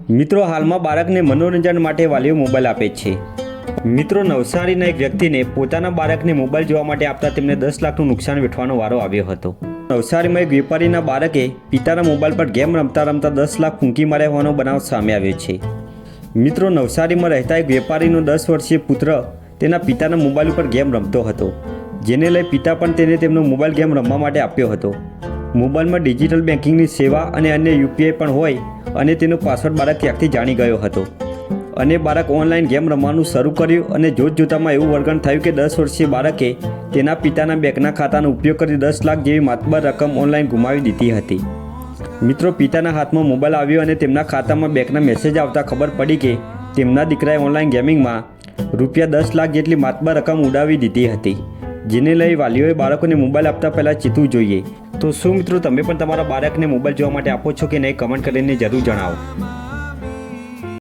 મિત્રો હાલમાં બાળકને મનોરંજન માટે વાલીઓ મોબાઈલ આપે છે। મિત્રો નવસારીના એક વ્યક્તિને પોતાના બાળકને મોબાઈલ જોવા માટે આપતા તેમને 10 લાખનું નુકસાન વેઠવાનો વારો આવ્યો હતો। નવસારીમાં એક વેપારીના બાળકે પિતાના મોબાઈલ પર ગેમ રમતા 10 લાખ ફૂંકી માર્યા હોવાનો બનાવ સામે આવ્યો છે। મિત્રો નવસારીમાં રહેતા એક વેપારીનો 10 વર્ષીય પુત્ર તેના પિતાના મોબાઈલ ઉપર ગેમ રમતો હતો, જેને લઈ પિતા પણ તેને તેમનો મોબાઈલ ગેમ રમવા માટે આપ્યો હતો। મોબાઈલમાં ડિજિટલ બેન્કિંગની સેવા અને અન્ય યુપીઆઈ પણ હોય અને તેનો પાસવર્ડ બાળક ક્યાંકથી જાણી ગયો હતો અને બાળક ઓનલાઈન ગેમ રમવાનું શરૂ કર્યું અને જોતજોતામાં એવું વર્ણન થયું કે 10 વર્ષીય બાળકે તેના પિતાના બેંકના ખાતાનો ઉપયોગ કરી 10 લાખ જેવી માતબર રકમ ઓનલાઈન ગુમાવી દીધી હતી। મિત્રો પિતાના હાથમાં મોબાઈલ આવ્યો અને તેમના ખાતામાં બેંકના મેસેજ આવતા ખબર પડી કે તેમના દીકરાએ ઓનલાઈન ગેમિંગમાં રૂપિયા 10 લાખ જેટલી માતબર રકમ ઉડાવી દીધી હતી, જેને લઈ વાલીઓએ બાળકોને મોબાઈલ આપતા પહેલાં ચેતવું જોઈએ। તો શું મિત્રો તમે પણ તમારા બાળકને મોબાઈલ જોવા માટે આપો છો કે નહીં, કમેન્ટ કરીને જરૂર જણાવો।